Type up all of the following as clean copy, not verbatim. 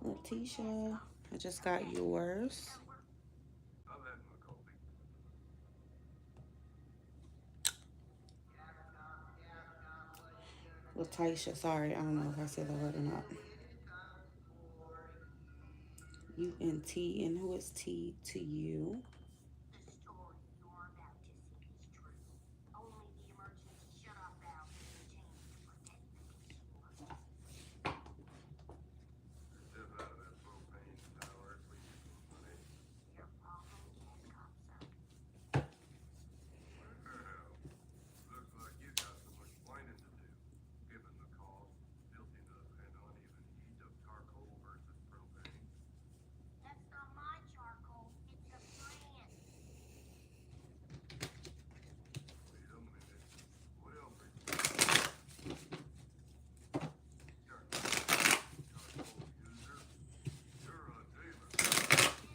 Letitia, I just got yours. Letitia, sorry, I don't know if I said that right or not. U-N-T, and who is T to you?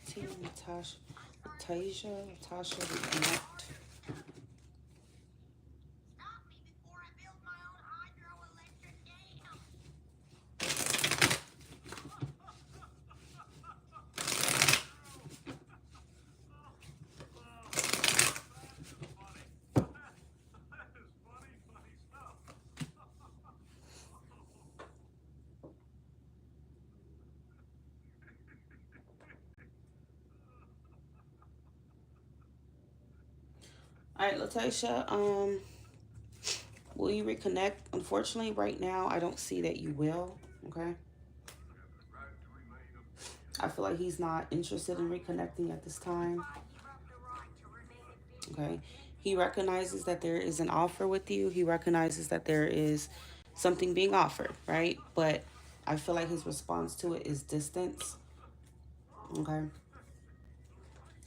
T, Natasha, Tasha, reconnect. All right, Letitia, will you reconnect? Unfortunately, right now, I don't see that you will, okay? I feel like he's not interested in reconnecting at this time, okay? He recognizes that there is an offer with you. He recognizes that there is something being offered, right? But I feel like his response to it is distance, okay?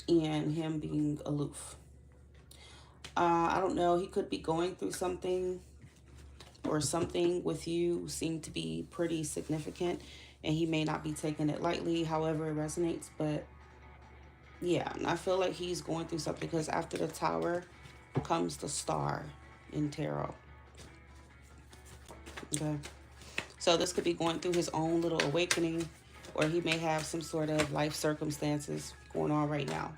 And him being aloof. I don't know. He could be going through something, or something with you seemed to be pretty significant, and he may not be taking it lightly, however it resonates. But yeah, I feel like he's going through something, because after the Tower comes the Star in tarot. Okay. So this could be going through his own little awakening, or he may have some sort of life circumstances going on right now.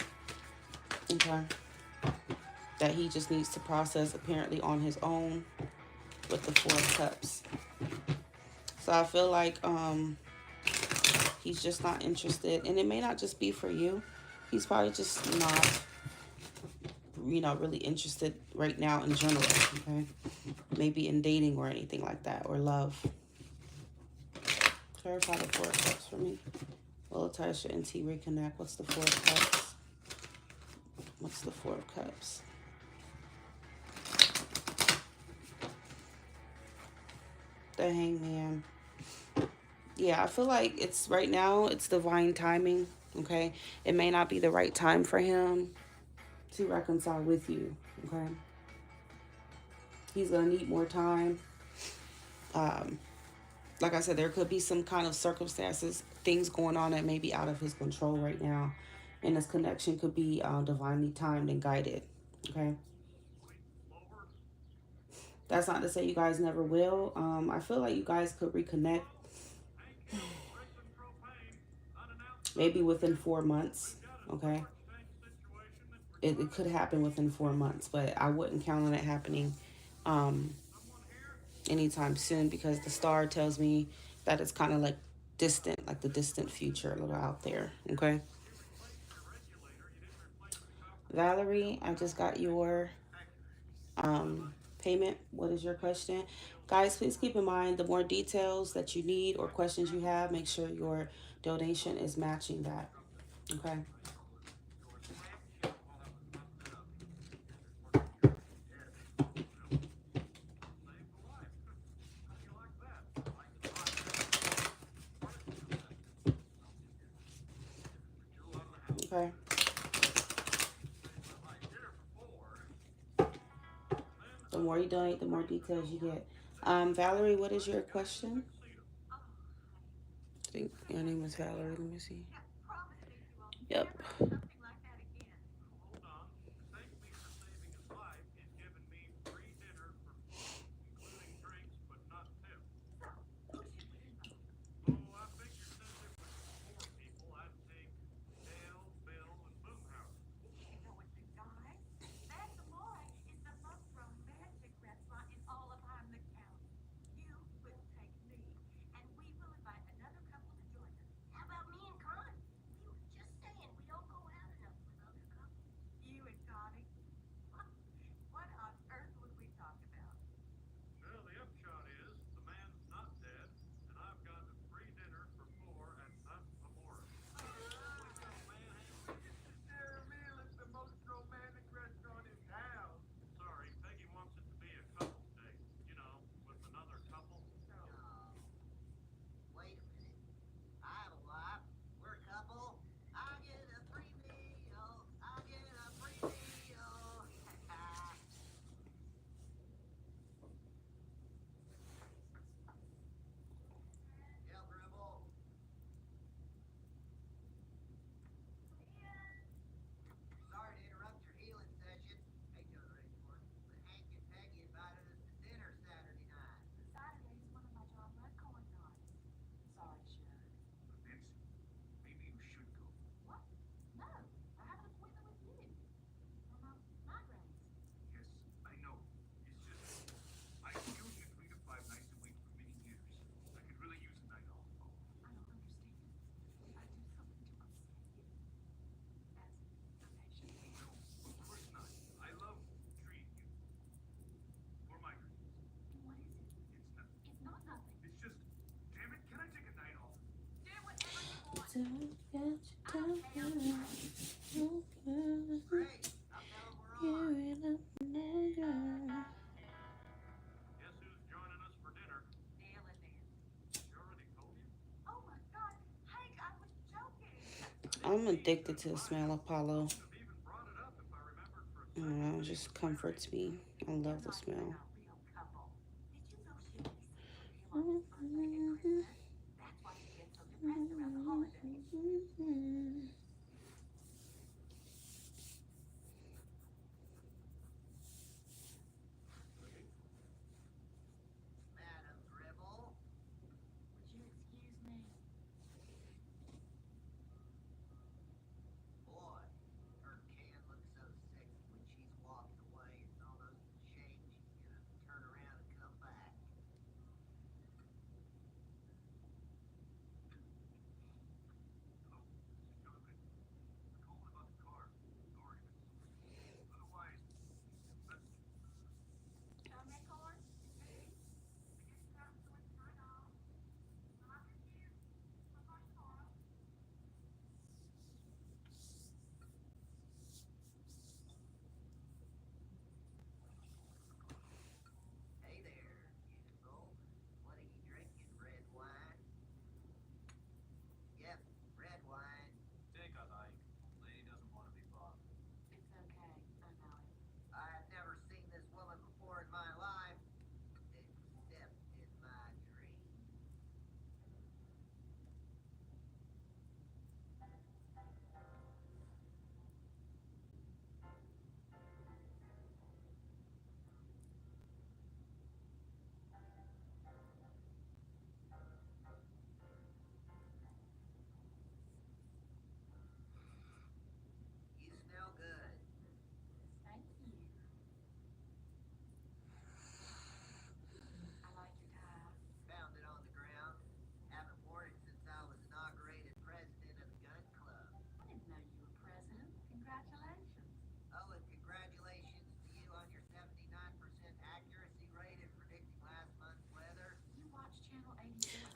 Okay. That he just needs to process apparently on his own with the Four of Cups. So I feel like he's just not interested, and it may not just be for you. He's probably just not, really interested right now in general, okay? Maybe in dating or anything like that, or love. Clarify the Four of Cups for me. Will Tasha and T reconnect? What's the Four of Cups? What's the Four of Cups? The Hangman. Yeah, I feel like it's right now, it's divine timing, okay? It may not be the right time for him to reconcile with you, okay? He's going to need more time. Like I said, there could be some kind of circumstances, things going on that may be out of his control right now. And this connection could be divinely timed and guided, okay? That's not to say you guys never will. I feel like you guys could reconnect maybe within 4 months, okay? It could happen within 4 months, but I wouldn't count on it happening um, anytime soon, because the star tells me that it's kind of like distant, like the distant future, a little out there, okay? Valerie, I just got your payment. What is your question? Guys, please keep in mind, the more details that you need or questions you have, make sure your donation is matching that, okay? Okay. The more you donate, the more details you get. Valerie, what is your question? I think your name is Valerie. Let me see. Yep. I'm addicted to the smell of Apollo. It just comforts me. I love the smell.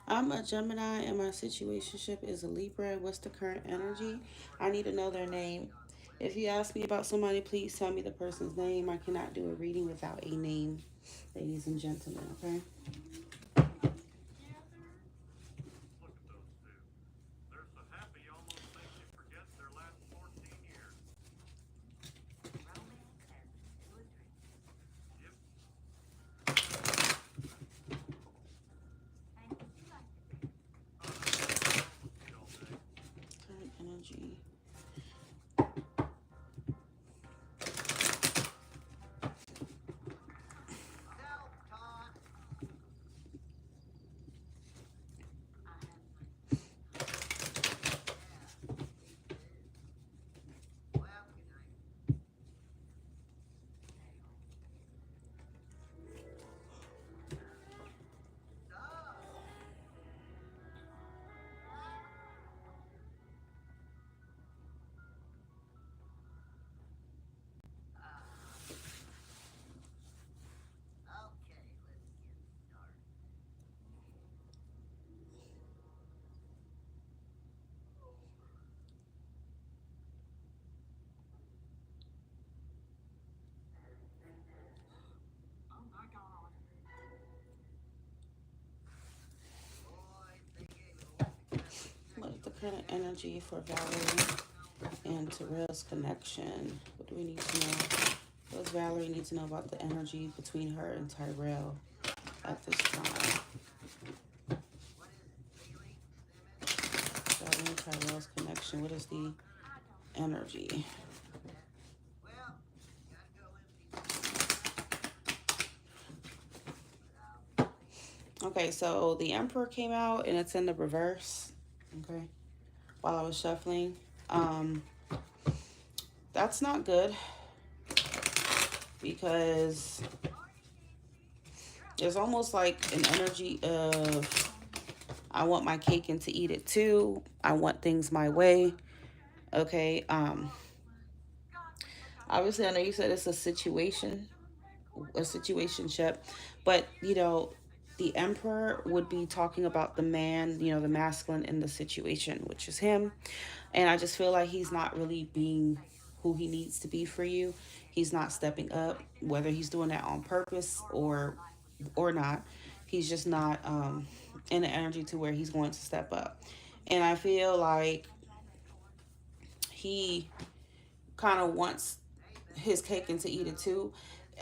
I'm a Gemini and my situationship is a Libra. What's the current energy? I need to know their name. If you ask me about somebody, please tell me the person's name. I cannot do a reading without a name, ladies and gentlemen, okay? Current energy. What is the current energy for Valerie and Terrell's connection? What do we need to know? What does Valerie need to know about the energy between her and Tyrell at this time? Valerie and Tyrell's connection. What is the energy? Okay, so the Emperor came out and it's in the reverse. Okay, while I was shuffling. That's not good because there's almost like an energy of I want my cake and to eat it too. I want things my way. Okay. Obviously I know you said it's a situationship, but you know, The Emperor would be talking about the man, you know, the masculine in the situation, which is him. And I just feel like he's not really being who he needs to be for you. He's not stepping up, whether he's doing that on purpose or not. He's just not in the energy to where he's going to step up. And I feel like he kind of wants his cake and to eat it too.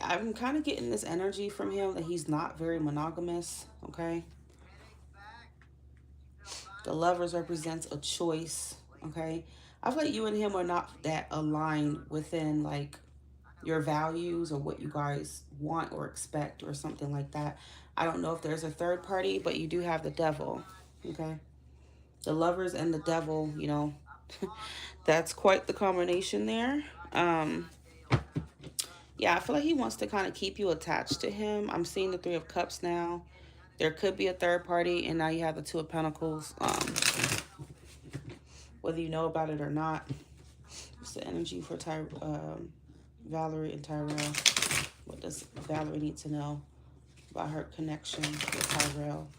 I'm kind of getting this energy from him that he's not very monogamous, okay? The lovers represents a choice, okay? I feel like you and him are not that aligned within like your values or what you guys want or expect or something like that. I don't know if there's a third party, but you do have the devil, okay? The lovers and the devil, you know, that's quite the combination there. Um, yeah, I feel like he wants to kind of keep you attached to him. I'm seeing the Three of Cups now. There could be a third party, and now you have the Two of Pentacles. Whether you know about it or not, it's the energy for Valerie and Tyrell. What does Valerie need to know about her connection with Tyrell?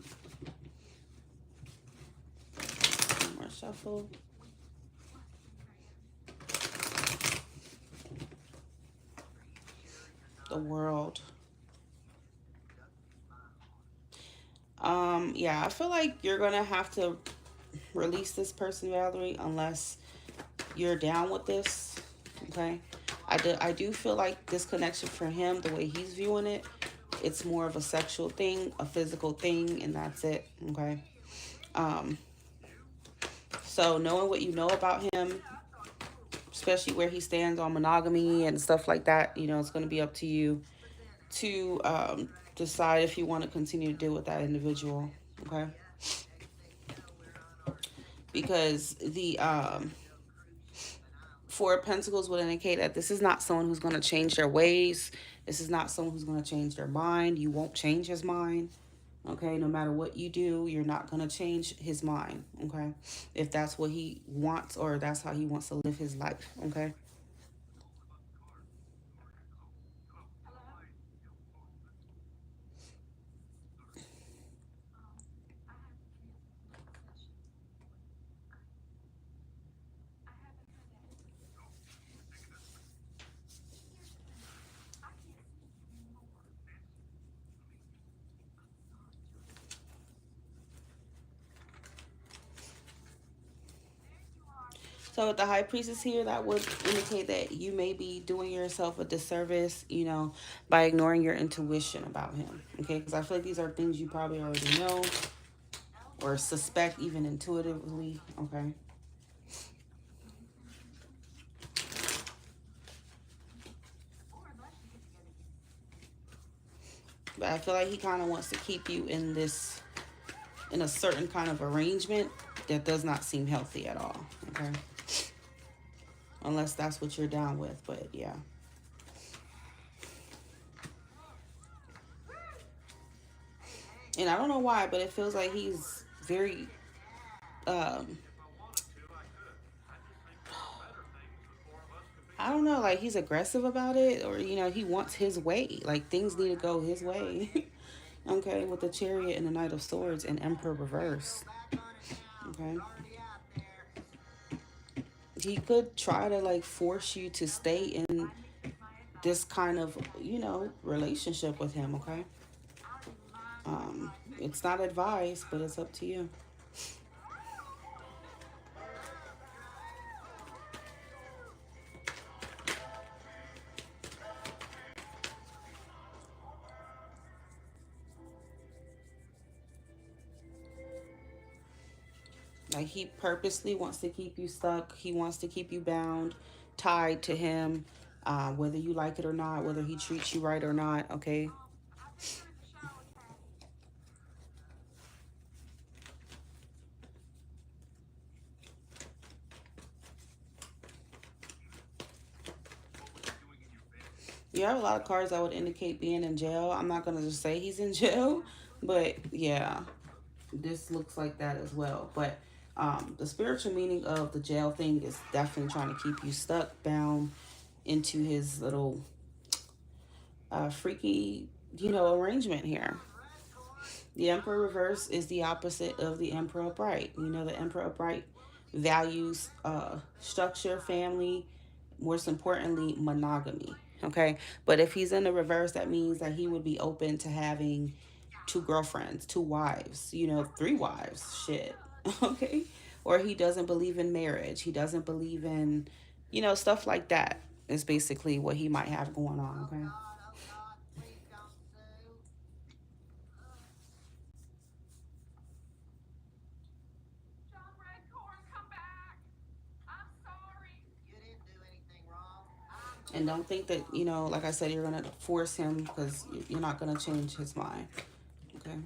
One more shuffle. The World. Yeah, I feel like you're gonna have to release this person, Valerie, unless you're down with this. Okay. I do feel like this connection for him, the way he's viewing it, it's more of a sexual thing, a physical thing, and that's it. Okay. Um, so knowing what you know about him, especially where he stands on monogamy and stuff like that, you know, it's going to be up to you to decide if you want to continue to deal with that individual. Okay. Because the Four of Pentacles would indicate that this is not someone who's going to change their ways. This is not someone who's going to change their mind. You won't change his mind. Okay, no matter what you do, you're not going to change his mind. Okay, if that's what he wants or that's how he wants to live his life. Okay. So with the High Priestess here, that would indicate that you may be doing yourself a disservice, you know, by ignoring your intuition about him. Okay, because I feel like these are things you probably already know or suspect even intuitively. Okay. But I feel like he kind of wants to keep you in this, in a certain kind of arrangement that does not seem healthy at all. Okay. Unless that's what you're down with. But yeah. And I don't know why, but it feels like he's very, um, I don't know, like he's aggressive about it, or, you know, he wants his way. Like things need to go his way. Okay. With the Chariot and the Knight of Swords and Emperor reverse. Okay. He could try to like force you to stay in this kind of, you know, relationship with him. Okay. It's not advice, but it's up to you. Like he purposely wants to keep you stuck. He wants to keep you bound, tied to him, whether you like it or not, whether he treats you right or not. Okay. You have a lot of cards that would indicate being in jail. I'm not gonna just say he's in jail, but yeah, this looks like that as well. But the spiritual meaning of the jail thing is definitely trying to keep you stuck, bound into his little freaky, you know, arrangement here. The Emperor reverse is the opposite of the Emperor upright. You know, the Emperor upright values structure, family, most importantly, monogamy. Okay. But if he's in the reverse, that means that he would be open to having two girlfriends, two wives, you know, three wives. Shit. Okay. Or he doesn't believe in marriage. He doesn't believe in, you know, stuff like that is basically what he might have going on. Okay. And don't think that, you know, like I said, you're going to force him because you're not going to change his mind. Okay.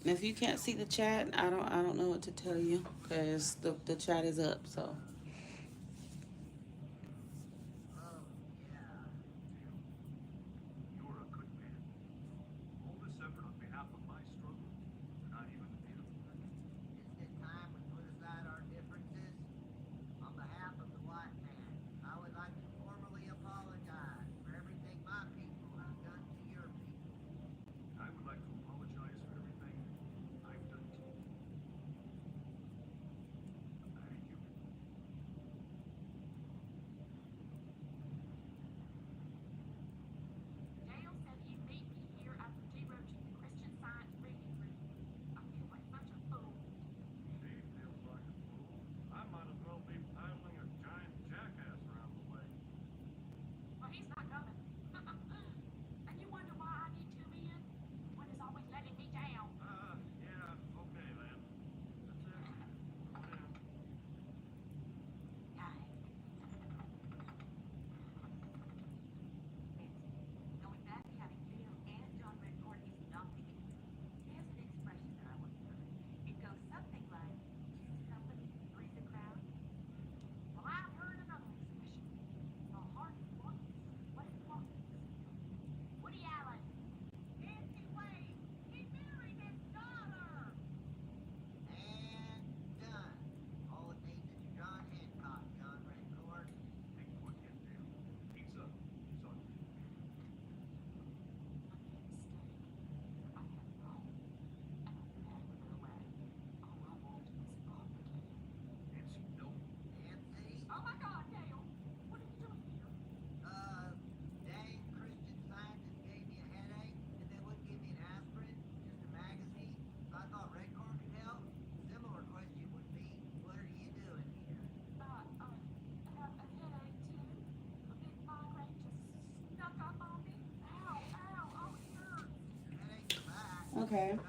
If you can't see the chat, I don't know what to tell you because the chat is up. So Okay.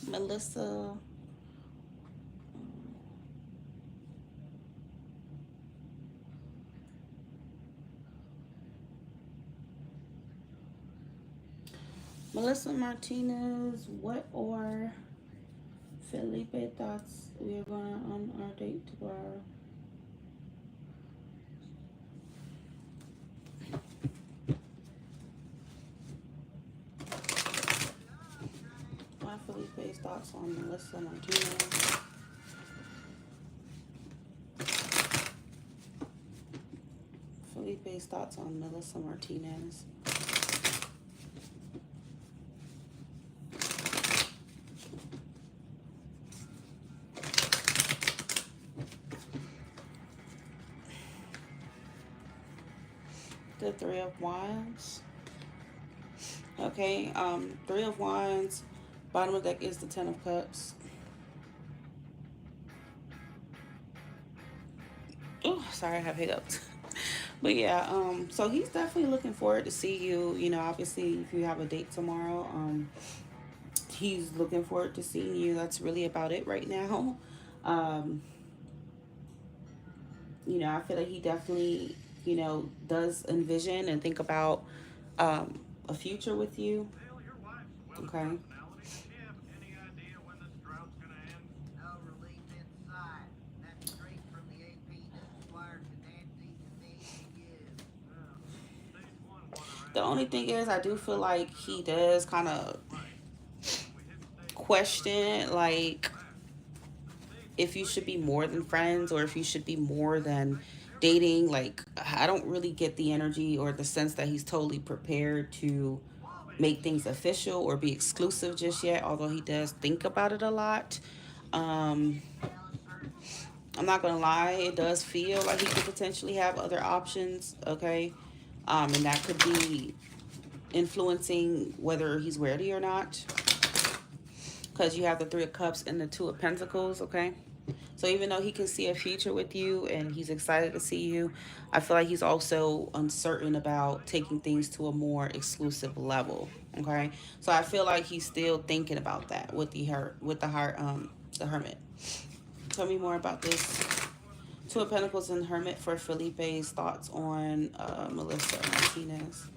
Melissa. Melissa Martinez, what are Felipe thoughts? We are going on our date tomorrow. My Felipe's thoughts on Melissa Martinez. Felipe's thoughts on Melissa Martinez. The Three of Wands. Okay, Three of Wands. Bottom of the deck is the Ten of Cups. Oh, sorry, I have hiccups. But yeah, so he's definitely looking forward to see you. You know, obviously, if you have a date tomorrow, he's looking forward to seeing you. That's really about it right now. Um, you know, I feel like he definitely, you know, does envision and think about a future with you. Okay. The only thing is, I do feel like he does kind of question, like, if you should be more than friends or if you should be more than dating. Like, I don't really get the energy or the sense that he's totally prepared to make things official or be exclusive just yet, although he does think about it a lot. Um, I'm not gonna lie, it does feel like he could potentially have other options, okay? And that could be influencing whether he's ready or not. Because you have the Three of Cups and the Two of Pentacles, okay? So even though he can see a future with you and he's excited to see you, I feel like he's also uncertain about taking things to a more exclusive level. Okay, so I feel like he's still thinking about that with the Hermit. Tell me more about this. Two of Pentacles and Hermit for Felipe's thoughts on Melissa Martinez.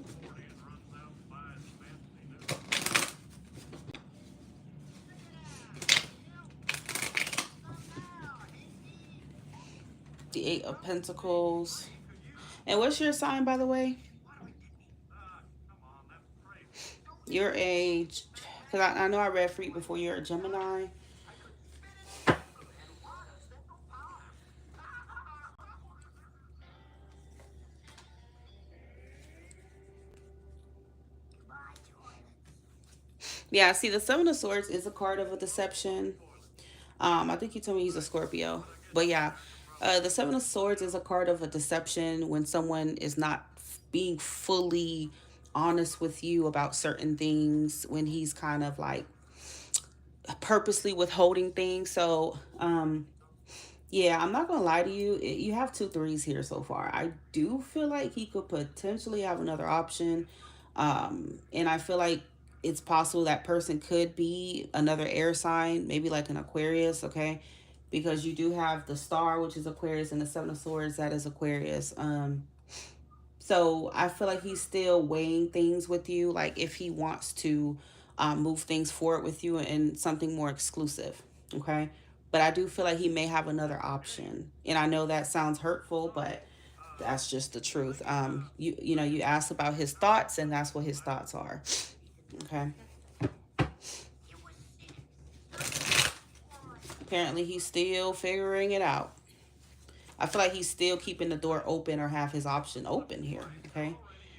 The Eight of Pentacles. And what's your sign, by the way? Your age. Because I know I read for you before. You're a Gemini. Yeah, see, the Seven of Swords is a card of a deception. I think you told me he's a Scorpio. But yeah, the Seven of Swords is a card of a deception when someone is not being fully honest with you about certain things, when he's kind of like purposely withholding things. So, yeah, I'm not gonna lie to you. You have two threes here so far. I do feel like he could potentially have another option, and I feel like it's possible that person could be another air sign, maybe like an Aquarius. Okay, because you do have the Star, which is Aquarius, and the Seven of Swords, that is Aquarius. So I feel like he's still weighing things with you, like if he wants to move things forward with you and something more exclusive. Okay. But I do feel like he may have another option. And I know that sounds hurtful, but that's just the truth. You know, you asked about his thoughts, and that's what his thoughts are. Okay. Apparently he's still figuring it out. I feel like he's still keeping the door open or have his option open here. Okay.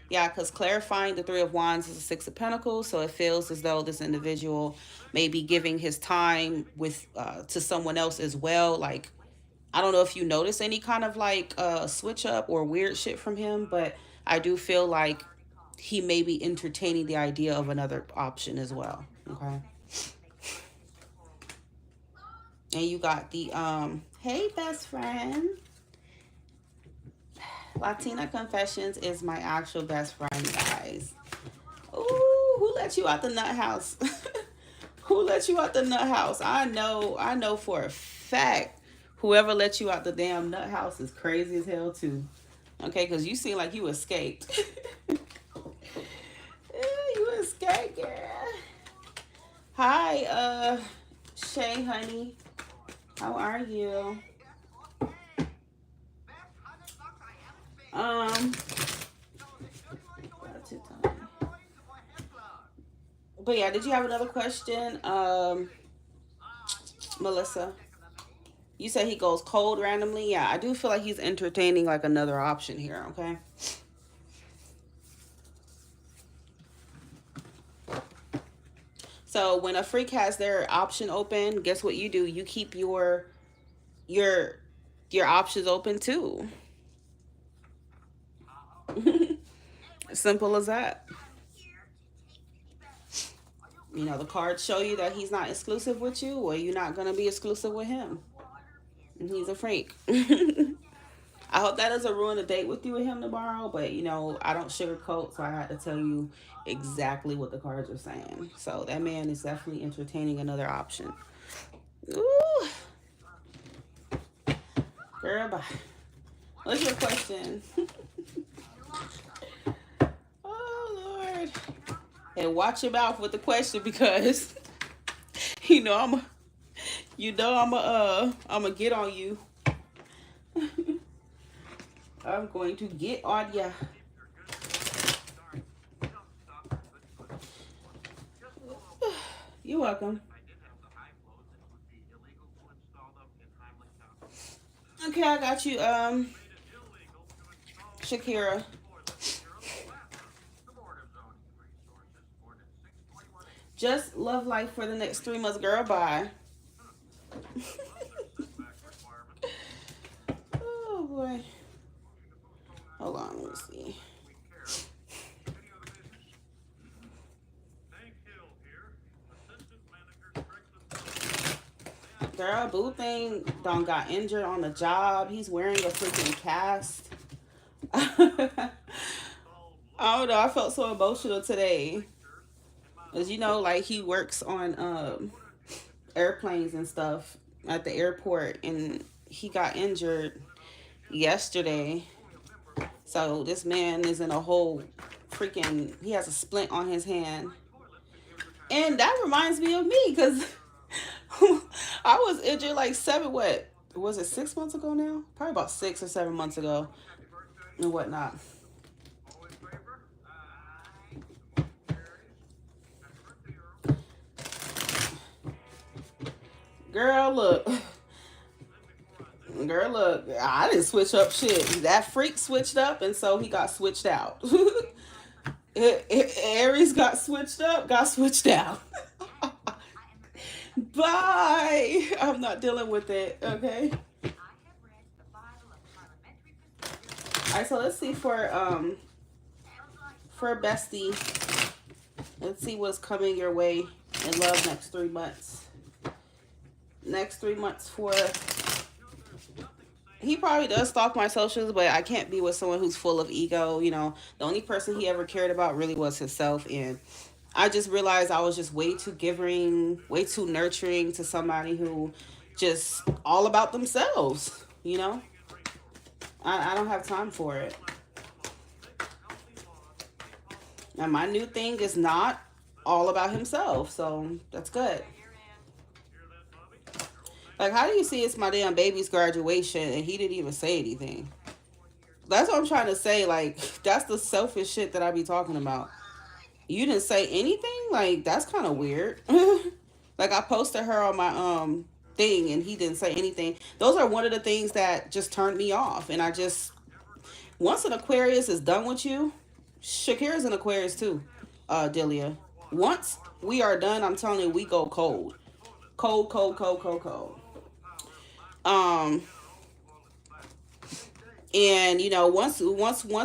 Yeah, because clarifying the Three of Wands is a Six of Pentacles, so it feels as though this individual may be giving his time with to someone else as well. Like, I don't know if you notice any kind of like switch up or weird shit from him, but I do feel like he may be entertaining the idea of another option as well. Okay. And you got the hey best friend. Latina Confessions is my actual best friend, guys. Ooh, who let you out the nut house? Who let you out the nut house? I know for a fact whoever let you out the damn nut house is crazy as hell too. Okay, because you seem like you escaped. You escaped, girl. Hi, Shay, honey. How are you? But yeah, did you have another question, Melissa? You said he goes cold randomly. Yeah, I do feel like he's entertaining like another option here. Okay. So when a freak has their option open, guess what you do? You keep your your options open too. Simple as that. You know, the cards show you that he's not exclusive with you, or you're not gonna be exclusive with him. And he's a freak. I hope that doesn't ruin a date with you with him tomorrow, but you know, I don't sugarcoat, so I had to tell you exactly what the cards are saying. So that man is definitely entertaining another option. Ooh. Girl, bye. What's your question? Oh Lord. Hey, watch your mouth with the question because you know I'm a get on you. I'm going to get on ya. You're welcome. Okay, I got you. Shakira. Just love life for the next 3 months, girl. Bye. Oh boy. Hold on, let me see. Girl, Boo Thing don't got injured on the job. He's wearing a freaking cast. I don't know. I felt so emotional today. As you know, like he works on airplanes and stuff at the airport, and he got injured yesterday. So this man is in a whole freaking. He has a splint on his hand, and that reminds me of me because I was injured like seven. What was it? 6 months ago now? Probably about 6 or 7 months ago, and whatnot. Girl, look. Girl, look. I didn't switch up shit. That freak switched up, and so he got switched out. Aries got switched up, got switched out. Bye. I'm not dealing with it. Okay. All right. So let's see for bestie. Let's see what's coming your way in love next 3 months. Next 3 months for. He probably does stalk my socials, but I can't be with someone who's full of ego. You know, the only person he ever cared about really was himself. And I just realized I was just way too giving, way too nurturing to somebody who just all about themselves. You know, I don't have time for it. And my new thing is not all about himself. So that's good. Like, how do you see it's my damn baby's graduation and he didn't even say anything? That's what I'm trying to say. Like, that's the selfish shit that I be talking about. You didn't say anything? Like, that's kind of weird. Like, I posted her on my thing and he didn't say anything. Those are one of the things that just turned me off. And I just, once an Aquarius is done with you, Shakira's an Aquarius too, Delia. Once we are done, I'm telling you, we go cold. Cold, cold, cold, cold, cold. Um, and you know, once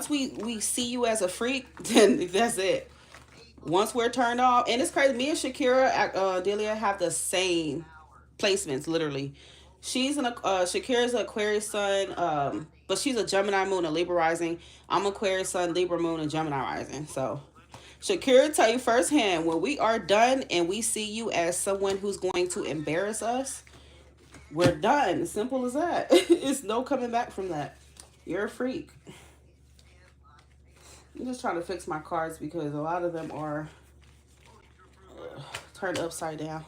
we see you as a freak, then that's it. Once we're turned off, and it's crazy. Me and Shakira, Delia have the same placements, literally. Shakira's an Aquarius sun, but she's a Gemini moon, a Libra rising. I'm Aquarius sun, Libra moon, and Gemini rising. So Shakira tell you firsthand, when we are done and we see you as someone who's going to embarrass us, we're done. Simple as that. It's no coming back from that. You're a freak. I'm just trying to fix my cards because a lot of them are turned upside down.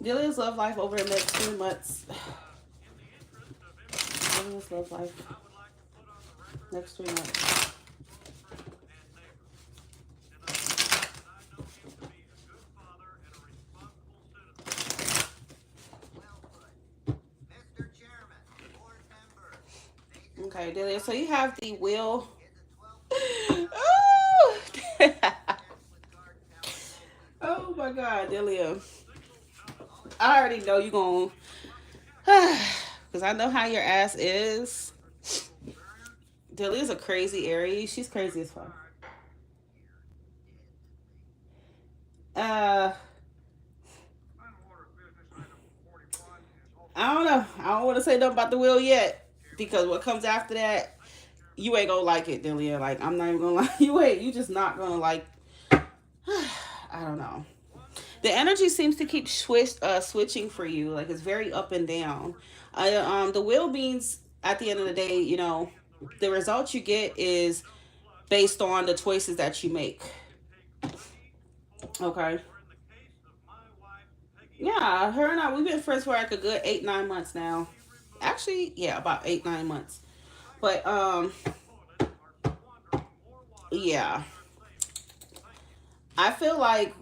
Delia's love life over the next 3 months. Delia's love life next 3 months. Okay, Delia. So you have the wheel. Oh, oh my God, Delia. I already know you're going to, because I know how your ass is. Delia's a crazy Aries. She's crazy as fuck. Uh, I don't know. I don't want to say nothing about the wheel yet because what comes after that, you ain't gonna like it, Delia. Like, I'm not even gonna lie. You just not gonna like. I don't know. The energy seems to keep switching for you. Like, it's very up and down. The wheel means at the end of the day, you know, the result you get is based on the choices that you make. Okay. Yeah, her and I, we've been friends for like a good 8, 9 months now. Actually, yeah, about 8, 9 months. But yeah, I feel like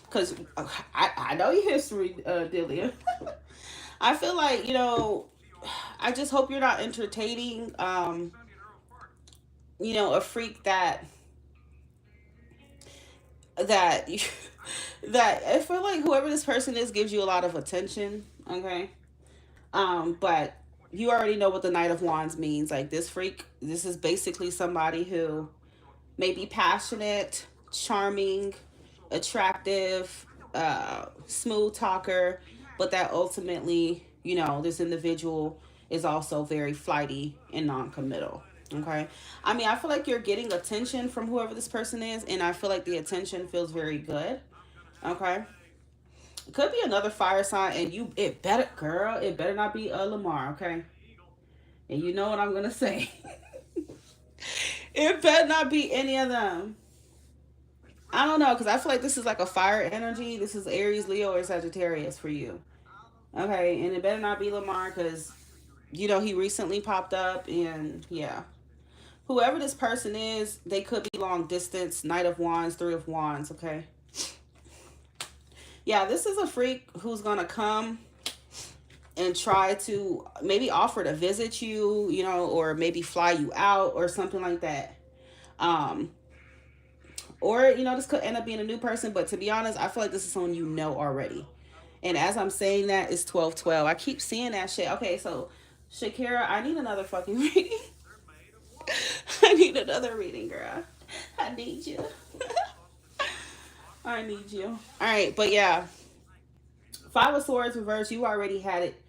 because I know your history, Delia. I feel like, you know, I just hope you're not entertaining, you know, a freak that that I feel like whoever this person is gives you a lot of attention. Okay, but you already know what the Knight of Wands means. Like, this freak, this is basically somebody who may be passionate, charming, attractive, smooth talker, but that ultimately, you know, this individual is also very flighty and non-committal. Okay. I mean, I feel like you're getting attention from whoever this person is, and I feel like the attention feels very good. Okay. It could be another fire sign, and it better, girl, it better not be Lamar, okay? And you know what I'm gonna say. It better not be any of them. I don't know, because I feel like this is like a fire energy. This is Aries, Leo, or Sagittarius for you. Okay, and it better not be Lamar, because, you know, he recently popped up, and yeah. Whoever this person is, they could be long distance, Knight of Wands, Three of Wands, okay? Yeah, this is a freak who's going to come and try to maybe offer to visit you, you know, or maybe fly you out or something like that. Um, or, you know, this could end up being a new person, but to be honest, I feel like this is someone you know already. And as I'm saying that, it's 12/12. I keep seeing that shit. Okay, so Shakira, I need another fucking reading. I need another reading, girl. I need you. I need you. All right, but yeah, Five of Swords reverse. You already had it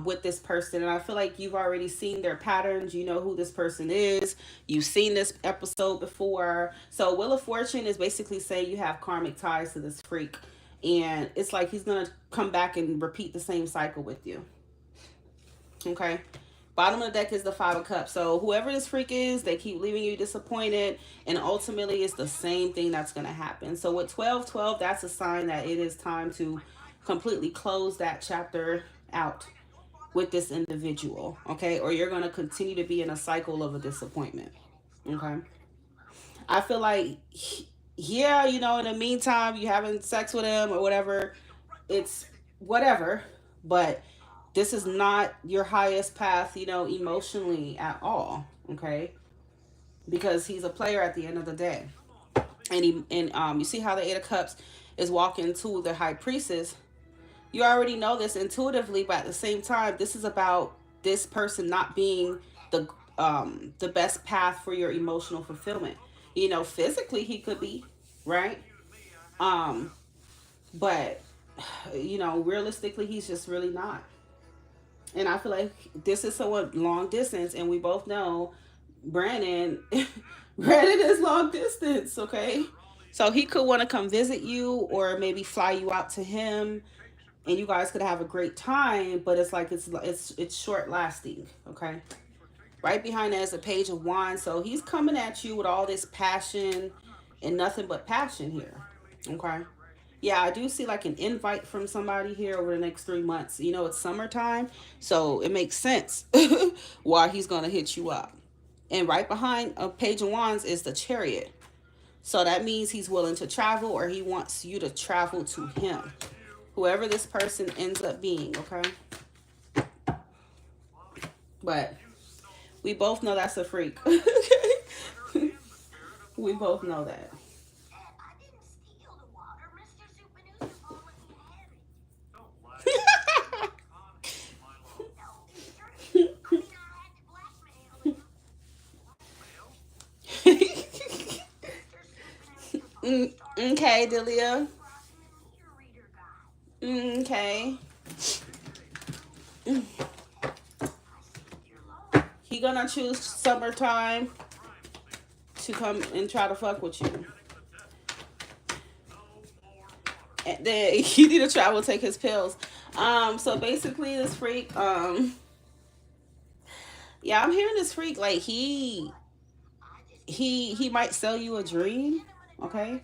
with this person, and I feel like you've already seen their patterns. You know who this person is. You've seen this episode before. So Wheel of Fortune is basically saying you have karmic ties to this freak, and it's like he's gonna come back and repeat the same cycle with you. Okay. Bottom of the deck is the Five of Cups. So whoever this freak is, they keep leaving you disappointed. And ultimately, it's the same thing that's going to happen. So with 12/12, that's a sign that it is time to completely close that chapter out with this individual. Okay. Or you're going to continue to be in a cycle of a disappointment. Okay. I feel like, yeah, you know, in the meantime, you having sex with him or whatever, it's whatever. But this is not your highest path, you know, emotionally at all. Okay. Because he's a player at the end of the day. And you see how the Eight of Cups is walking to the High Priestess. You already know this intuitively, but at the same time, this is about this person not being the best path for your emotional fulfillment. You know, physically he could be, right? Um, but you know, realistically he's just really not. And I feel like this is somewhat long distance, and we both know Brandon Brandon is long distance, okay? So he could want to come visit you or maybe fly you out to him, and you guys could have a great time, but it's like it's short lasting, okay? Right behind that is a Page of Wands. So he's coming at you with all this passion and nothing but passion here. Okay. Yeah, I do see like an invite from somebody here over the next 3 months. You know, it's summertime, so it makes sense why he's going to hit you up. And right behind a Page of Wands is the Chariot. So that means he's willing to travel or he wants you to travel to him. Whoever this person ends up being, okay? But we both know that's a freak. We both know that. Okay, Delia. Okay. He gonna choose summertime to come and try to fuck with you. And then he need to travel, take his pills. So basically this freak, yeah, I'm hearing this freak like he might sell you a dream, okay?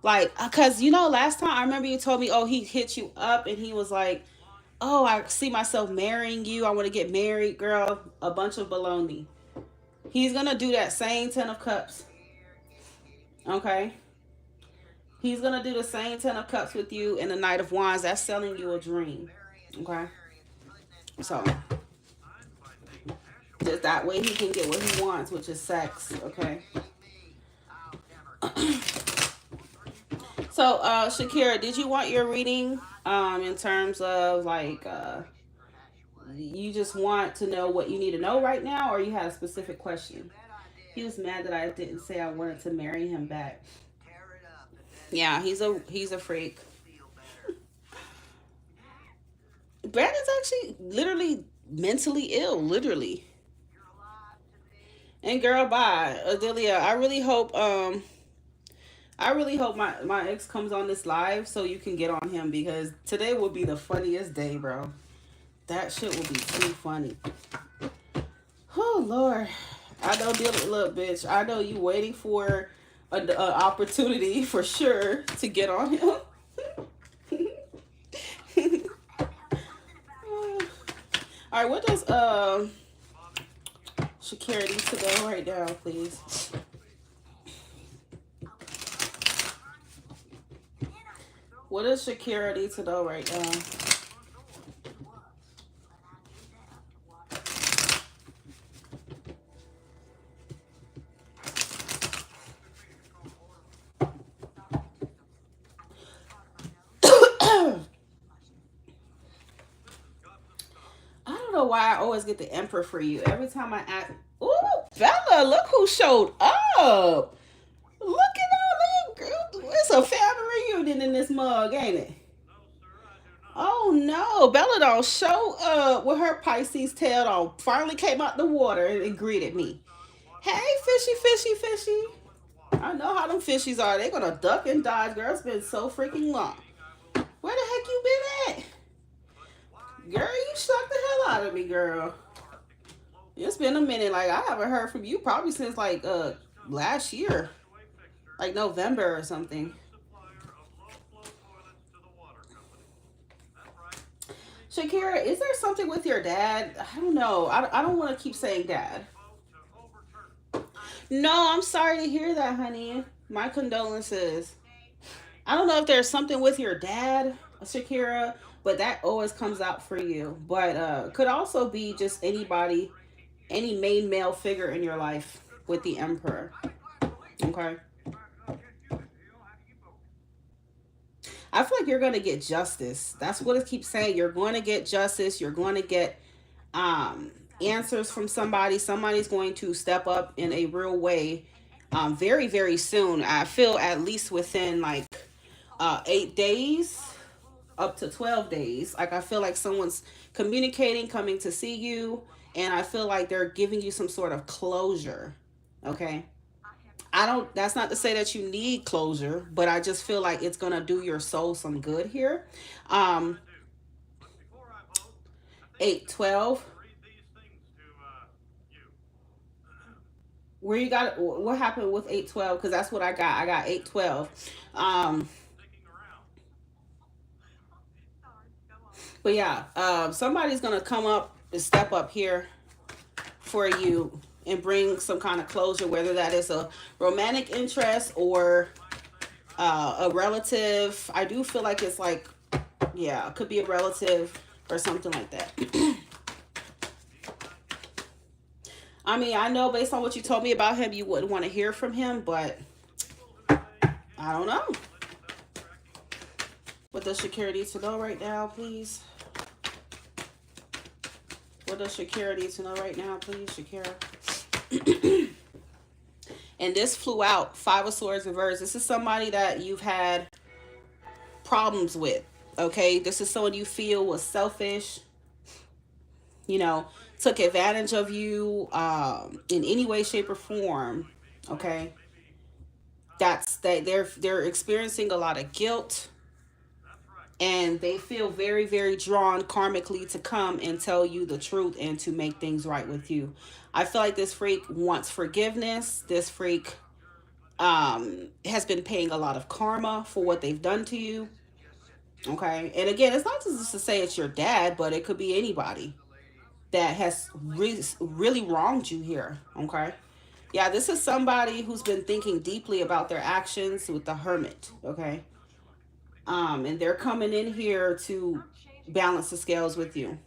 Like, cause you know, last time I remember you told me, oh, he hit you up and he was like, oh, I see myself marrying you. I want to get married, girl. A bunch of baloney. He's gonna do that same Ten of Cups, okay? He's gonna do the same Ten of Cups with you in the Knight of Wands. That's selling you a dream, okay? So just that way he can get what he wants, which is sex, okay? So, Shakira, did you want your reading in terms of like you just want to know what you need to know right now, or you had a specific question? He was mad that I didn't say I wanted to marry him back. Yeah, he's a freak. Brandon's actually literally mentally ill, literally. And girl, bye, Adelia. I really hope my ex comes on this live so you can get on him because today will be the funniest day, bro. That shit will be too funny. Oh Lord, I know, deal look, bitch. I know you waiting for a opportunity for sure to get on him. All right, what does Shakira need to go right now, please? What does Shakira need to know right now? know why I always get the Emperor for you. Every time I act. Ooh, Bella, look who showed up. Look at all that. It's a family reunion in this mug, ain't it? Oh no, Bella don't show up with her Pisces tail on. Finally came out the water and greeted me. Hey, fishy, fishy, fishy. I know how them fishies are. They're gonna duck and dodge, girl. It's been so freaking long. Where the heck you been at? Girl, you shocked the hell out of me, girl. It's been a minute. Like, I haven't heard from you probably since like last year. Like November or something. Shakira, is there something with your dad? I don't know. I don't want to keep saying dad. No, I'm sorry to hear that, honey. My condolences. I don't know if there's something with your dad, Shakira, but that always comes out for you. But could also be just anybody, any main male figure in your life with the Emperor. Okay. I feel like you're going to get justice. That's what it keeps saying. You're going to get justice. You're going to get answers from somebody. Somebody's going to step up in a real way very, very soon. I feel at least within like 8 days up to 12 days. Like, I feel like someone's communicating, coming to see you, and I feel like they're giving you some sort of closure. Okay. That's not to say that you need closure, but I just feel like it's going to do your soul some good here. 8-12. Where you got, what happened with 8-12? Because that's what I got. I got 8-12. But yeah, somebody's going to come up and step up here for you and bring some kind of closure, whether that is a romantic interest or a relative. I do feel like it's like, yeah, it could be a relative or something like that. I mean, I know based on what you told me about him, you wouldn't want to hear from him, but I don't know. What does Shakira need to know right now, please? What does Shakira need to know right now, please, Shakira? And this flew out, 5 of Swords reversed. This is somebody that you've had problems with, okay? This is someone you feel was selfish, you know, took advantage of you in any way, shape, or form, okay? They're experiencing a lot of guilt, and they feel very, very drawn karmically to come and tell you the truth and to make things right with you. I feel like this freak wants forgiveness. This freak has been paying a lot of karma for what they've done to you. Okay. And again, it's not just to say it's your dad, but it could be anybody that has really wronged you here. Okay. Yeah, this is somebody who's been thinking deeply about their actions with the Hermit. Okay. And they're coming in here to balance the scales with you.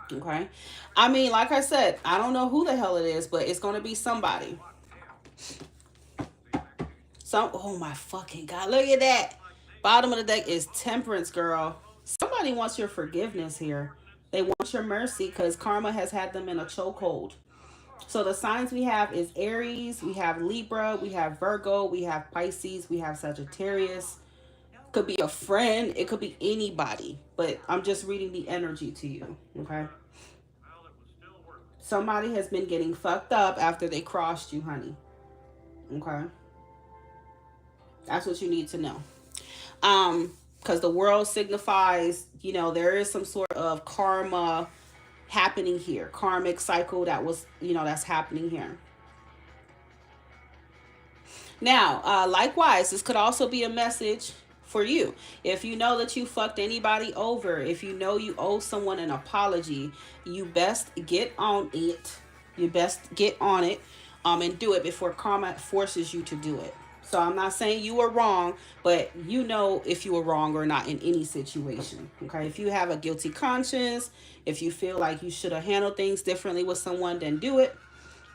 Okay. I mean, like I said, I don't know who the hell it is, but it's going to be somebody. Oh my fucking God. Look at that. Bottom of the deck is Temperance, girl. Somebody wants your forgiveness here. They want your mercy because karma has had them in a chokehold. So the signs we have is Aries, we have Libra, we have Virgo, we have Pisces, we have Sagittarius. Could be a friend, it could be anybody, but I'm just reading the energy to you, okay? Somebody has been getting fucked up after they crossed you, honey. Okay? That's what you need to know. Because the world signifies, you know, there is some sort of karma happening here. Karmic cycle that was, you know, that's happening here. Now, likewise, this could also be a message for you. If you know that you fucked anybody over, if you know you owe someone an apology, you best get on it. You best get on it and do it before karma forces you to do it. So I'm not saying you were wrong, but you know if you were wrong or not in any situation. Okay, if you have a guilty conscience, if you feel like you should have handled things differently with someone, then do it.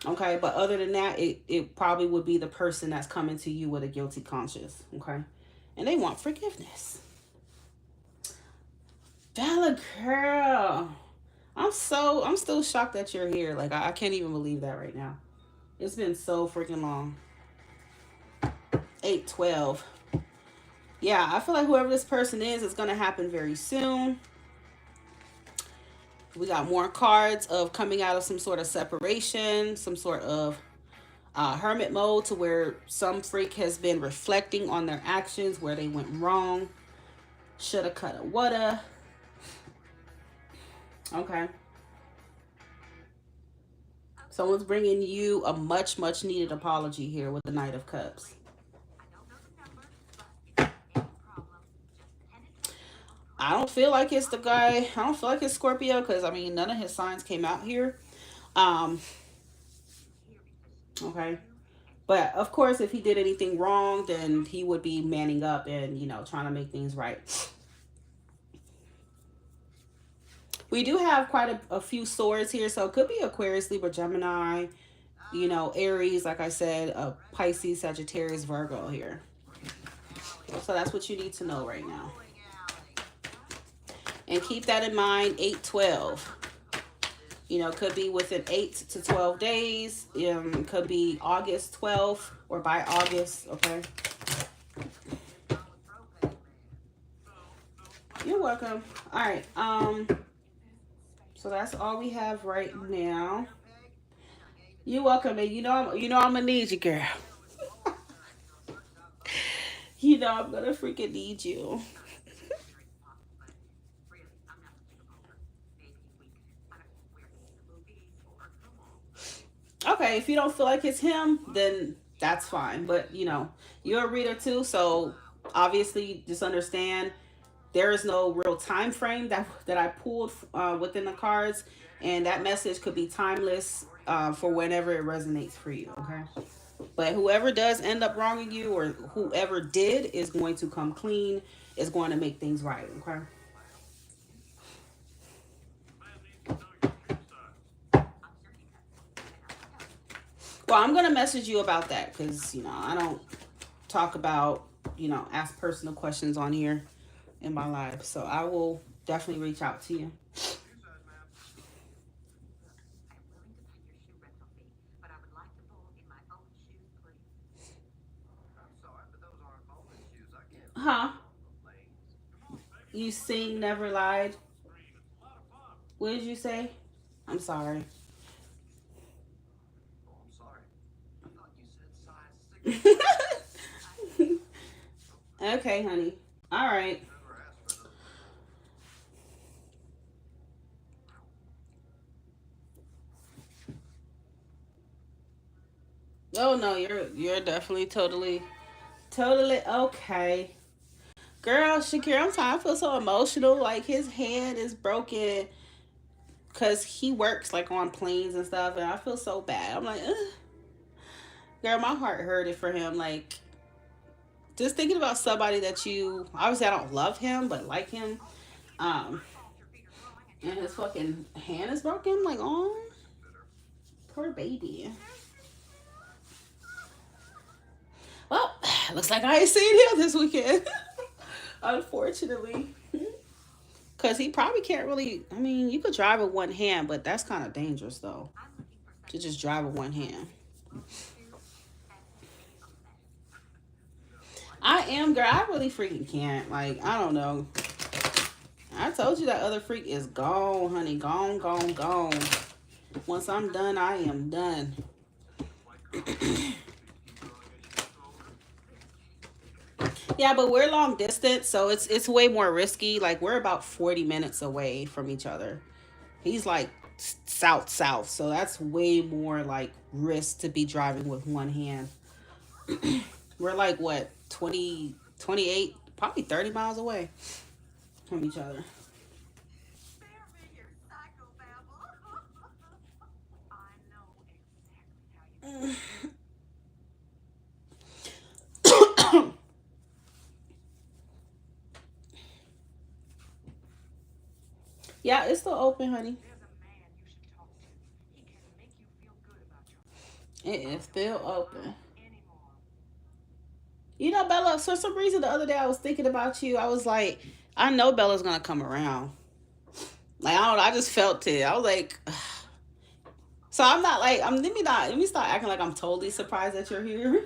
Okay, but other than that, it probably would be the person that's coming to you with a guilty conscience. Okay, and they want forgiveness. Bella girl, I'm I'm still shocked that you're here. Like, I can't even believe that right now. It's been so freaking long. 8/12. Yeah, I feel like whoever this person is going to happen very soon. We got more cards of coming out of some sort of separation, some sort of hermit mode, to where some freak has been reflecting on their actions, where they went wrong. Shoulda, coulda, woulda. Okay. Someone's bringing you a much, much needed apology here with the Knight of Cups. I don't feel like it's the guy. I don't feel like it's Scorpio, because, I mean, none of his signs came out here. Okay. But, of course, if he did anything wrong, then he would be manning up and, you know, trying to make things right. We do have quite a few swords here, so it could be Aquarius, Libra, Gemini, you know, Aries, like I said, Pisces, Sagittarius, Virgo here. So that's what you need to know right now. And keep that in mind, 8/12. You know, could be within 8 to 12 days. Could be August 12th or by August, okay? You're welcome. All right. So that's all we have right now. You're welcome, and you know I'm gonna need you, girl. You know I'm gonna freaking need you. Okay, if you don't feel like it's him, then that's fine. But, you know, you're a reader too, so obviously just understand there is no real time frame that I pulled within the cards, and that message could be timeless for whenever it resonates for you, okay? But whoever does end up wronging you, or whoever did, is going to come clean, is going to make things right, okay? Well, I'm going to message you about that, because, you know, I don't talk about, you know, ask personal questions on here in my life. So I will definitely reach out to you. Huh? You sing Never Lied. What did you say? I'm sorry. Okay, honey. All right. Oh no, you're definitely totally okay. Girl, Shakira, I'm tired. I feel so emotional. Like, his hand is broken because he works like on planes and stuff, and I feel so bad. I'm like, ugh. Girl, my heart hurted for him. Like, just thinking about somebody that you, obviously I don't love him, but like him, um, and his fucking hand is broken. Like, oh, poor baby. Well, looks like I ain't seen him this weekend. Unfortunately. Because he probably can't really, I mean, you could drive with one hand, but that's kind of dangerous, though. To just drive with one hand. I am, girl. I really freaking can't. Like, I don't know. I told you that other freak is gone, honey. Gone, gone, gone. Once I'm done, I am done. Yeah, but we're long distance, so it's way more risky. Like, we're about 40 minutes away from each other. He's like south, so that's way more like risk to be driving with one hand. We're like, what, 20, 28, probably 30 miles away from each other. Yeah, it's still open, honey. It is still open. You know, Bella, for some reason the other day I was thinking about you. I was like, I know Bella's gonna come around. Like, I don't know, I just felt it. I was like, so I'm not like, let me start acting like I'm totally surprised that you're here.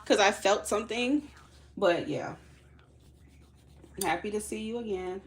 Because I felt something. But yeah, happy to see you again.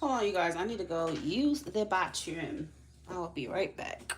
Hold on, you guys. I need to go use the bathroom. I'll be right back.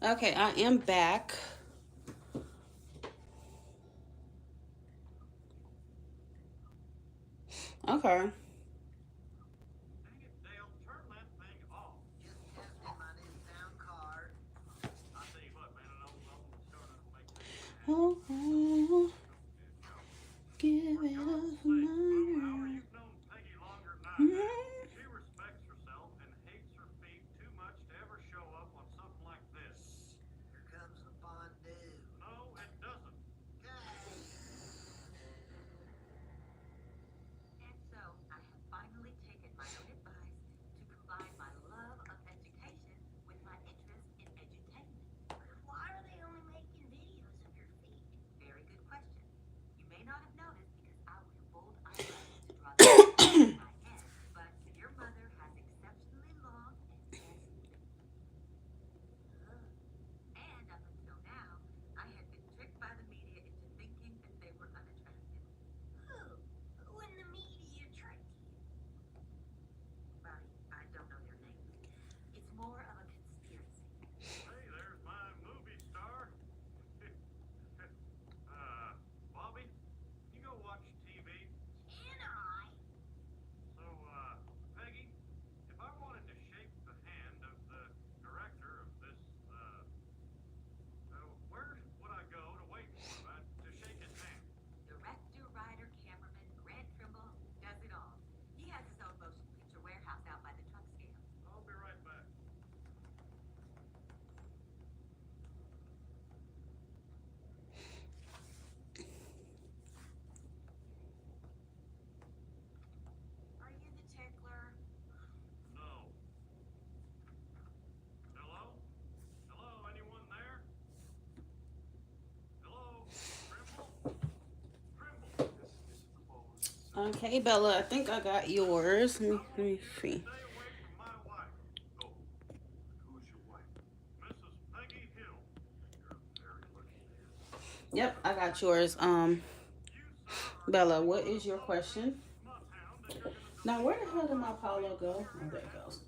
Okay, I am back. Okay. Oh, oh, give it up for my Okay, Bella, I think I got yours. Let me see. Yep, I got yours. Bella, what is your question? Now, where the hell did my Paulo go? Oh, there it goes.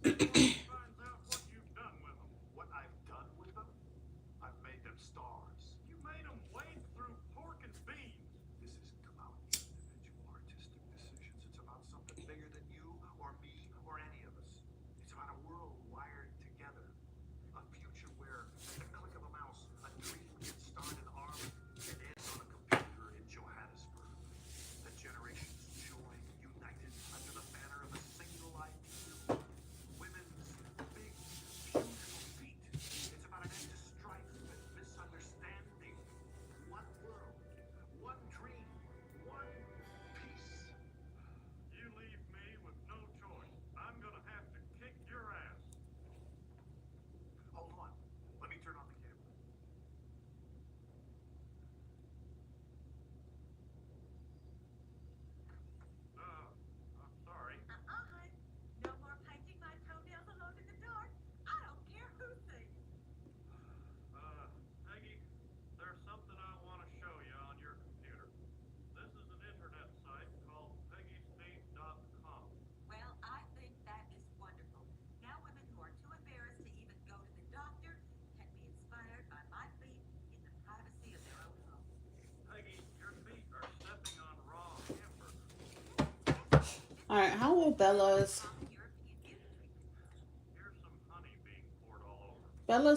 All right, how will Bella's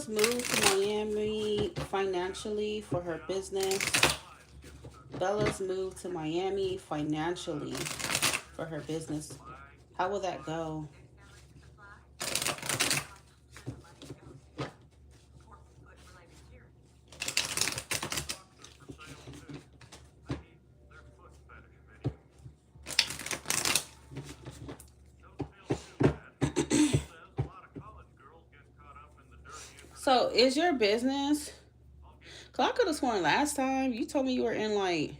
move to Miami financially for her business? Bella's move to Miami financially for her business. How will that go? So, is your business? Cause I could have sworn last time you told me you were in like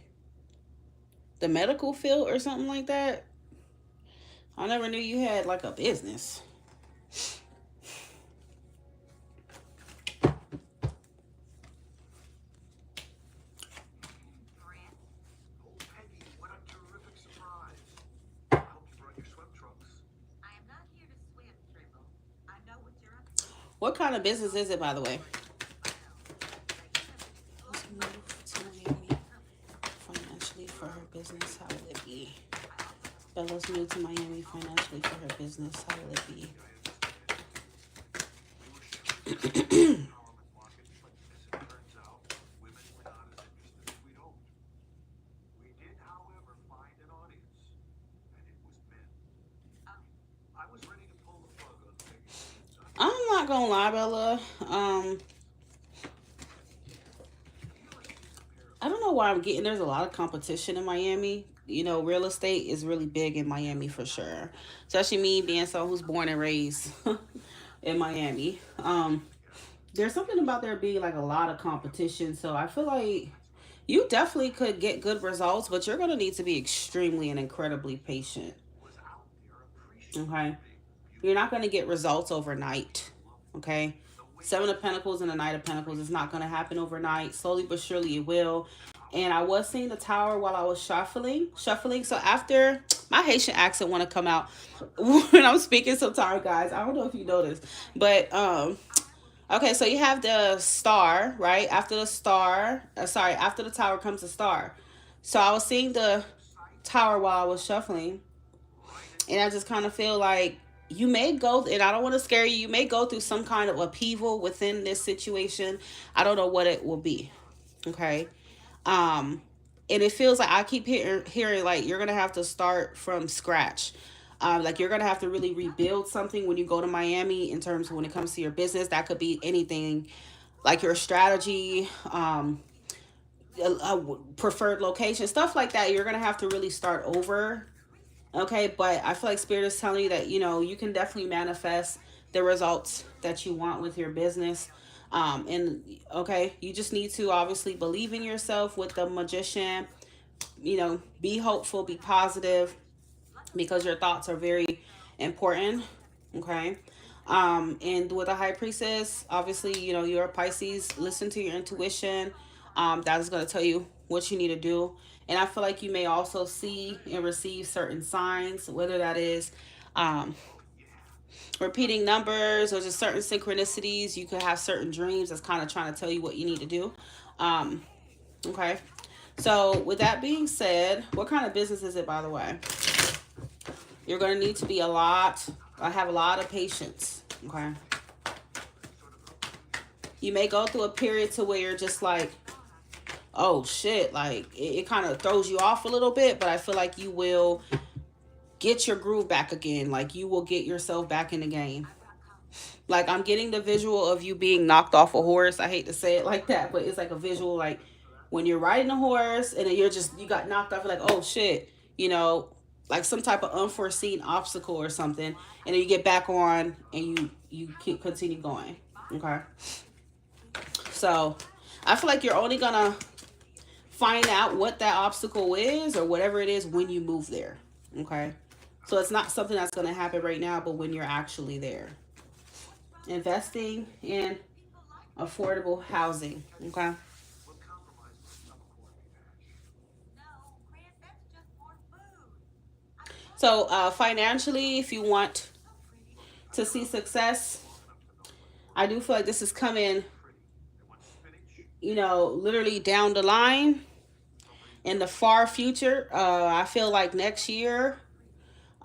the medical field or something like that. I never knew you had like a business. What kind of business is it, by the way? Let's move to Miami financially for her business. How will it be? Bella's move to Miami financially for her business. How will it be? I'm not gonna lie, Bella. I don't know why I'm getting. There's a lot of competition in Miami. You know, real estate is really big in Miami for sure. Especially me being someone who's born and raised in Miami. There's something about there being like a lot of competition. So I feel like you definitely could get good results, but you're gonna need to be extremely and incredibly patient. Okay, you're not gonna get results overnight. Okay, Seven of Pentacles and the Knight of Pentacles is not gonna happen overnight. Slowly but surely it will. And I was seeing the tower while I was shuffling. So after my Haitian accent want to come out when I'm speaking, so tired, guys. I don't know if you noticed, but okay. So you have the star, right? After the star, sorry, after the tower comes the star. So I was seeing the tower while I was shuffling, and I just kind of feel like you may go, and I don't want to scare you. You may go through some kind of upheaval within this situation. I don't know what it will be. Okay. Um, and it feels like I keep hearing like you're gonna have to start from scratch. Like you're gonna have to really rebuild something when you go to Miami in terms of when it comes to your business. That could be anything, like your strategy, a preferred location, stuff like that. You're gonna have to really start over. Okay, but I feel like Spirit is telling you that you can definitely manifest the results that you want with your business. And okay, you just need to obviously believe in yourself with the Magician. be hopeful, be positive, because your thoughts are very important. Okay. And with a high priestess, obviously, you're a Pisces. Listen to your intuition. That is going to tell you what you need to do. And I feel like you may also see and receive certain signs, whether that is um, repeating numbers or just certain synchronicities. You could have certain dreams that's kind of trying to tell you what you need to do. Um, okay. So, with that being said, what kind of business is it, by the way? You're going to need to be have a lot of patience. Okay. You may go through a period to where you're just like, oh shit, like it kind of throws you off a little bit, but I feel like you will get your groove back again. Like you will get yourself back in the game. Like I'm getting the visual of you being knocked off a horse. I hate to say it like that, but it's like a visual like when you're riding a horse and then you got knocked off, like, oh shit, like some type of unforeseen obstacle or something, and then you get back on and you keep continue going. Okay. So I feel like you're only gonna find out what that obstacle is or whatever it is when you move there. Okay. So it's not something that's gonna happen right now, but when you're actually there. Investing in affordable housing. Okay. So financially, if you want to see success, I do feel like this is coming, literally down the line in the far future. I feel like next year,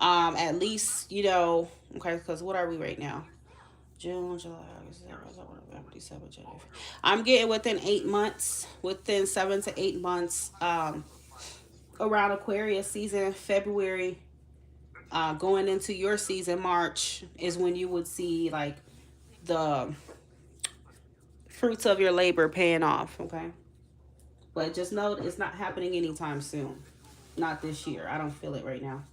at least, okay, because what are we right now? June, July, August, September, November, December, January. I'm getting within 8 months, within 7 to 8 months, around Aquarius season, February, going into your season, March, is when you would see like the fruits of your labor paying off. Okay. But just know it's not happening anytime soon. Not this year. I don't feel it right now.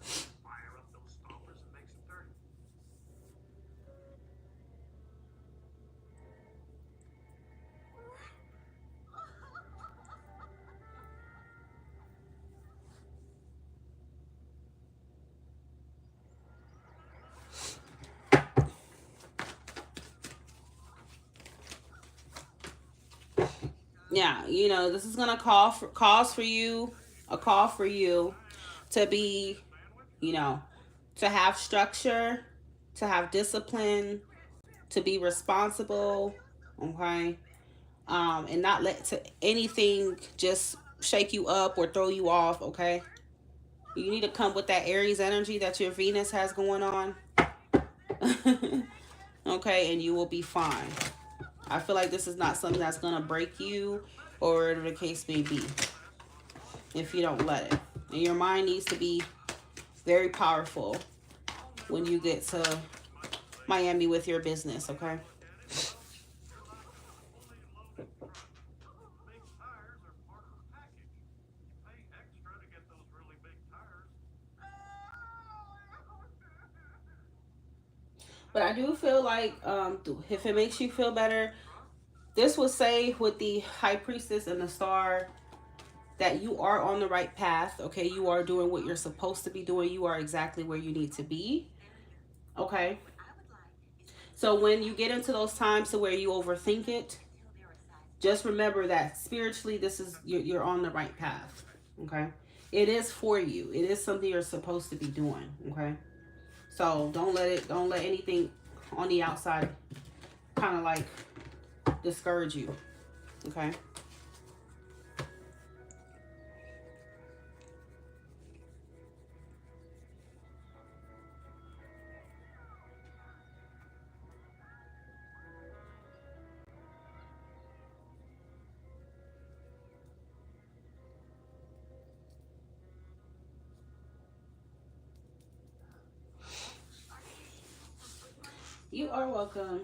Yeah, this is gonna a call for you to be, you know, to have structure, to have discipline, to be responsible, okay, and not let anything just shake you up or throw you off, okay. You need to come with that Aries energy that your Venus has going on, okay, and you will be fine. I feel like this is not something that's gonna break you, or whatever the case may be, if you don't let it. And your mind needs to be very powerful when you get to Miami with your business, okay? But I do feel like, if it makes you feel better, this will say with the High Priestess and the Star that you are on the right path, okay? You are doing what you're supposed to be doing. You are exactly where you need to be, okay? So when you get into those times to where you overthink it, just remember that spiritually, this is you're on the right path, okay? It is for you. It is something you're supposed to be doing, okay? So don't let anything on the outside kind of like discourage you, okay? You are welcome.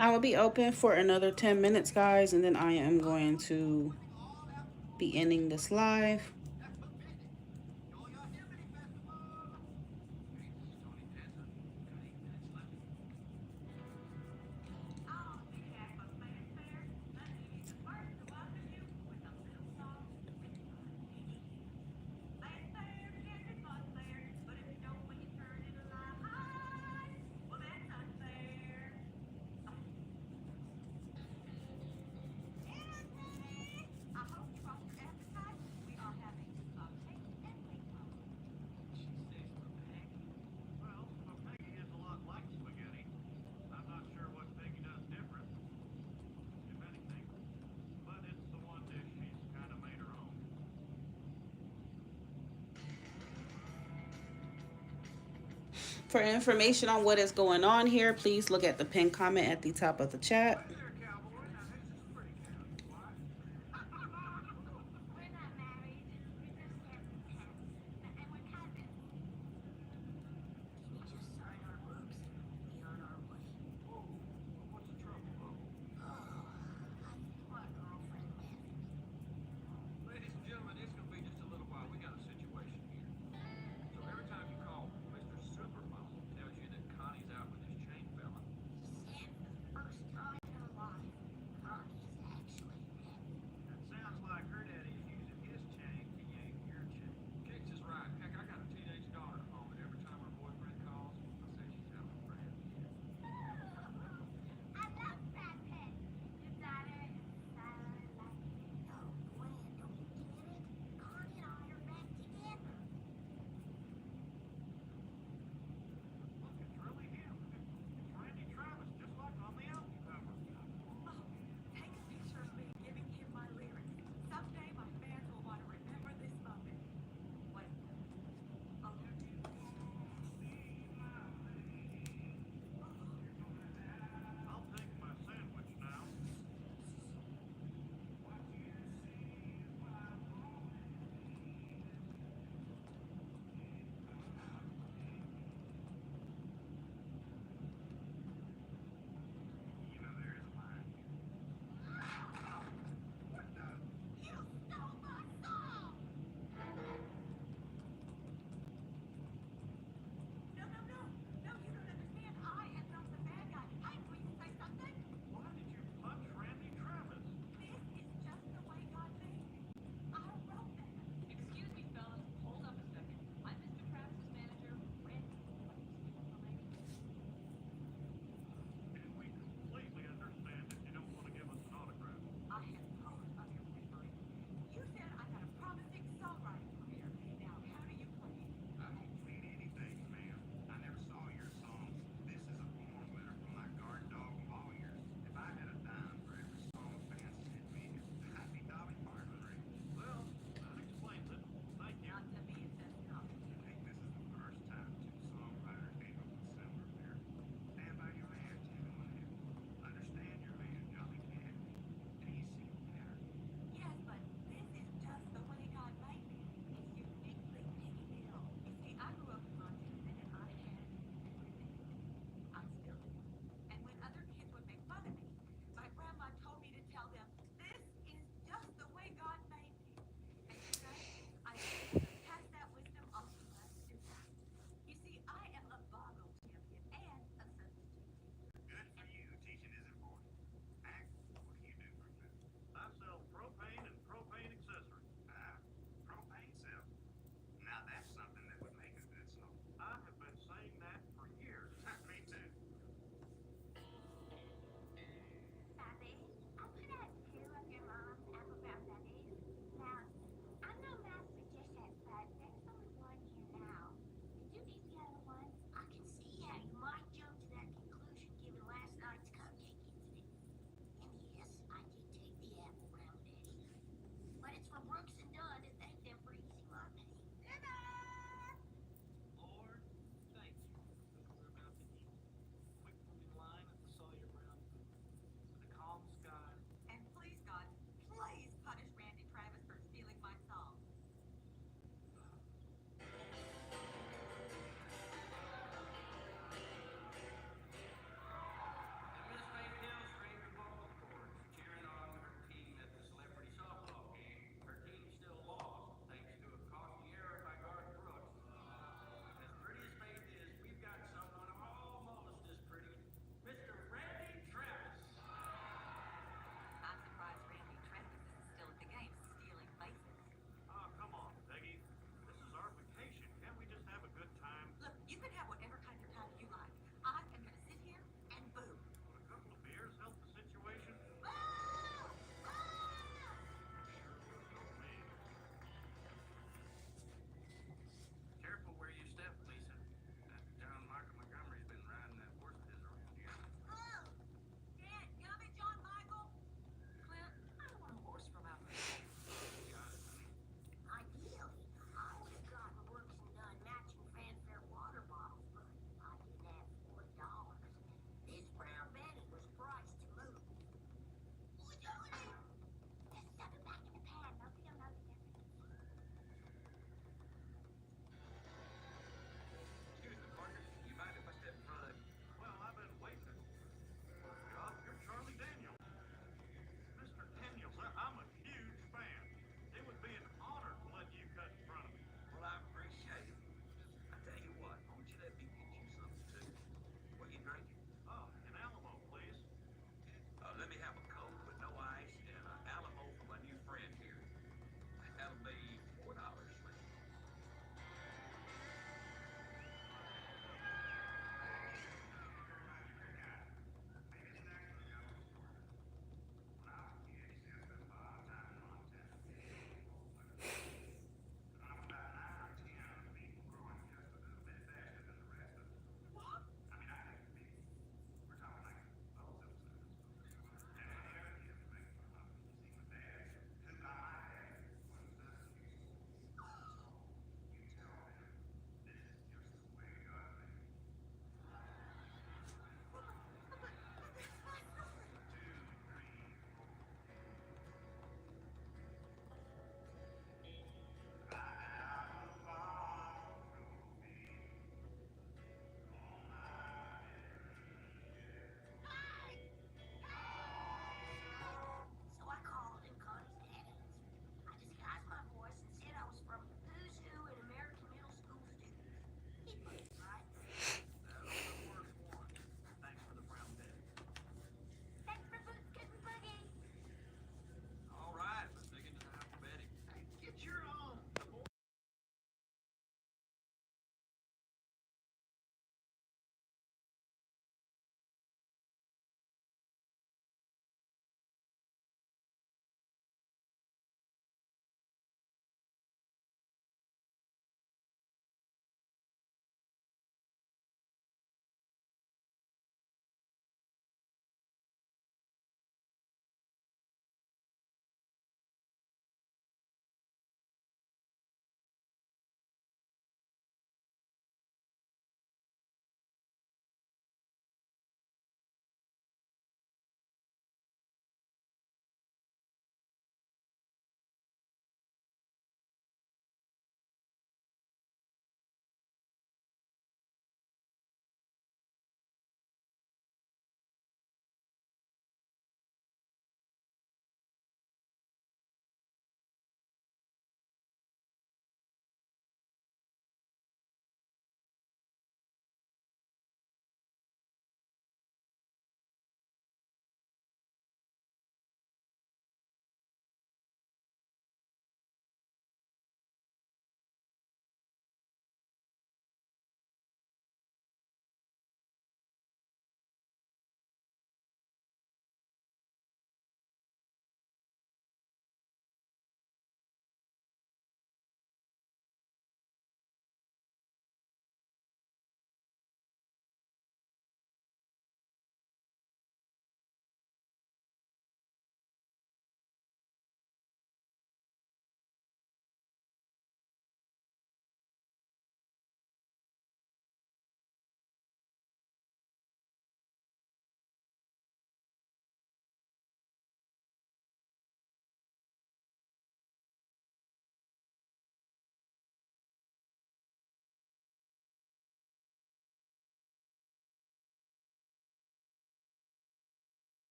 I will be open for another 10 minutes, guys, and then I am going to be ending this live. For information on what is going on here, please look at the pinned comment at the top of the chat.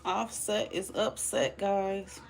Offset is upset, guys.